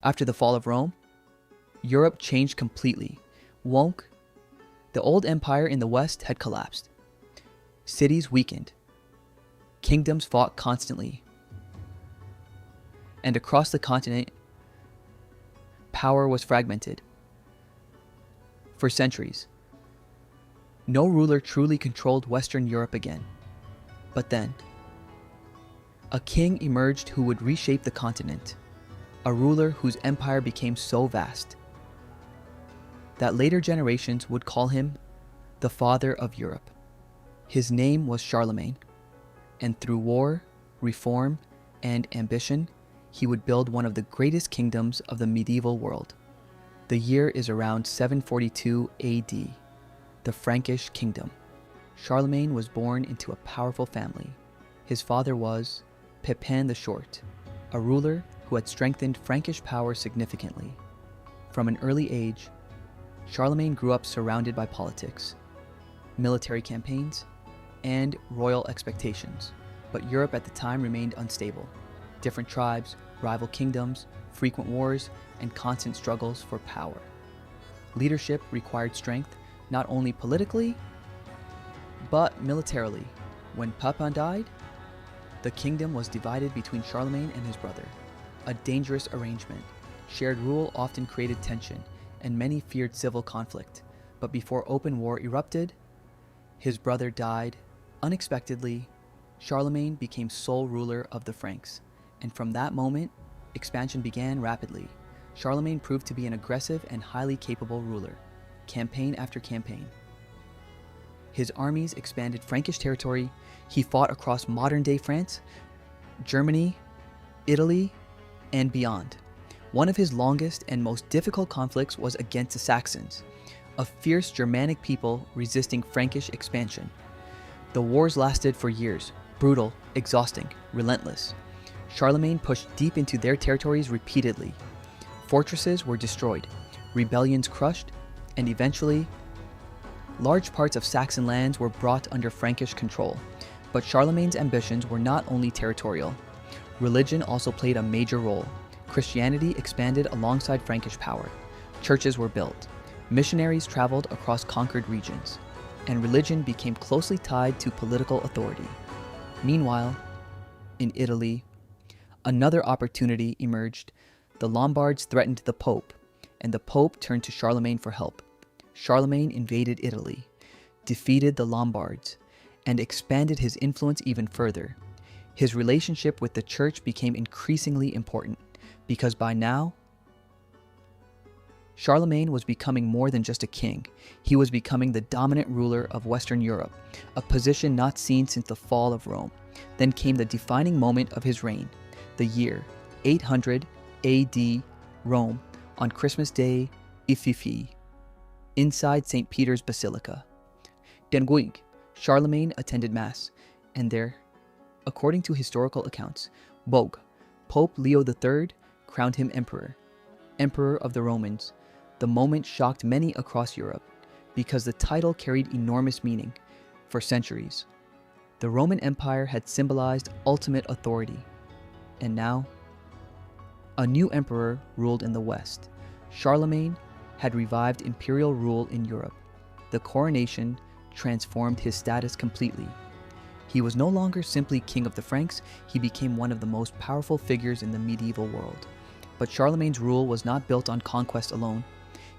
After the fall of Rome, Europe changed completely. Wonk, the old empire in the west had collapsed. Cities weakened. Kingdoms fought constantly. And across the continent, power was fragmented. For centuries, no ruler truly controlled Western Europe again. But then, a king emerged who would reshape the continent, a ruler whose empire became so vast that later generations would call him the father of Europe. His name was Charlemagne, and through war, reform, and ambition, he would build one of the greatest kingdoms of the medieval world. The year is around 742 AD, the Frankish kingdom. Charlemagne was born into a powerful family. His father was Pepin the Short, a ruler who had strengthened Frankish power significantly. From an early age, Charlemagne grew up surrounded by politics, military campaigns, and royal expectations. But Europe at the time remained unstable. Different tribes, rival kingdoms, frequent wars, and constant struggles for power. Leadership required strength not only politically, but militarily. When Pepin died, the kingdom was divided between Charlemagne and his brother. A dangerous arrangement. Shared rule often created tension, and many feared civil conflict. But before open war erupted, his brother died unexpectedly. Charlemagne became sole ruler of the Franks, and from that moment, expansion began rapidly. Charlemagne proved to be an aggressive and highly capable ruler, campaign after campaign. His armies expanded Frankish territory. He fought across modern-day France, Germany, Italy, and beyond. One of his longest and most difficult conflicts was against the Saxons, a fierce Germanic people resisting Frankish expansion. The wars lasted for years, brutal, exhausting, relentless. Charlemagne pushed deep into their territories repeatedly. Fortresses were destroyed, rebellions crushed, and eventually, large parts of Saxon lands were brought under Frankish control. But Charlemagne's ambitions were not only territorial. Religion also played a major role. Christianity expanded alongside Frankish power. Churches were built. Missionaries traveled across conquered regions, and religion became closely tied to political authority. Meanwhile, in Italy, another opportunity emerged. The Lombards threatened the Pope, and the Pope turned to Charlemagne for help. Charlemagne invaded Italy, defeated the Lombards, and expanded his influence even further. His relationship with the church became increasingly important, because by now, Charlemagne was becoming more than just a king. He was becoming the dominant ruler of Western Europe, a position not seen since the fall of Rome. Then came the defining moment of his reign, the year 800 AD, Rome, on Christmas Day, Ififi, inside St. Peter's Basilica. Denguing, Charlemagne attended Mass, and there, according to historical accounts, Bog, Pope Leo III, crowned him emperor of the Romans. The moment shocked many across Europe, because the title carried enormous meaning. For centuries, the Roman Empire had symbolized ultimate authority. And now, a new emperor ruled in the West. Charlemagne had revived imperial rule in Europe. The coronation transformed his status completely. He was no longer simply king of the Franks, he became one of the most powerful figures in the medieval world. But Charlemagne's rule was not built on conquest alone.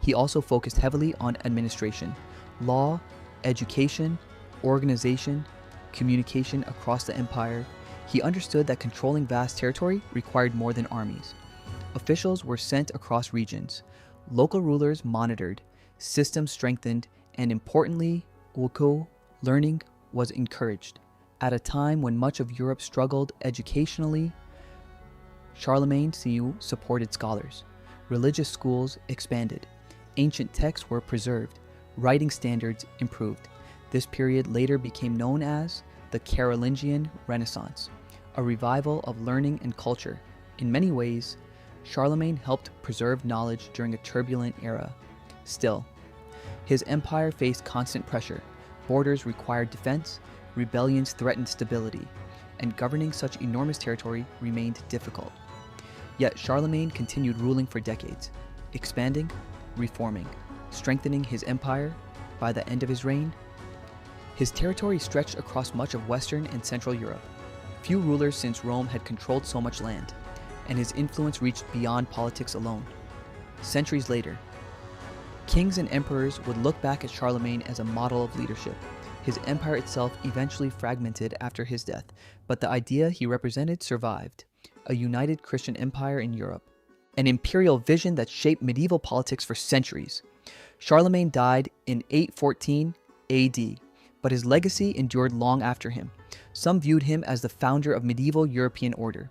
He also focused heavily on administration, law, education, organization, communication across the empire. He understood that controlling vast territory required more than armies. Officials were sent across regions. Local rulers monitored, systems strengthened, and importantly, learning was encouraged. At a time when much of Europe struggled educationally, Charlemagne supported scholars. Religious schools expanded. Ancient texts were preserved. Writing standards improved. This period later became known as the Carolingian Renaissance, a revival of learning and culture. In many ways, Charlemagne helped preserve knowledge during a turbulent era. Still, his empire faced constant pressure. Borders required defense, rebellions threatened stability, and governing such enormous territory remained difficult. Yet Charlemagne continued ruling for decades, expanding, reforming, strengthening his empire. By the end of his reign, his territory stretched across much of Western and Central Europe. Few rulers since Rome had controlled so much land, and his influence reached beyond politics alone. Centuries later, kings and emperors would look back at Charlemagne as a model of leadership. His empire itself eventually fragmented after his death, but the idea he represented survived: a united Christian empire in Europe, an imperial vision that shaped medieval politics for centuries. Charlemagne died in 814 AD, but his legacy endured long after him. Some viewed him as the founder of medieval European order.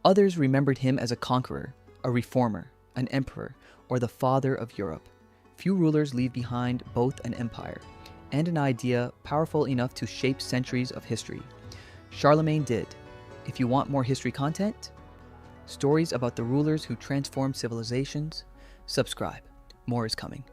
Others remembered him as a conqueror, a reformer, an emperor, or the father of Europe. Few rulers leave behind both an empire and an idea powerful enough to shape centuries of history. Charlemagne did. If you want more history content, stories about the rulers who transformed civilizations, subscribe. More is coming.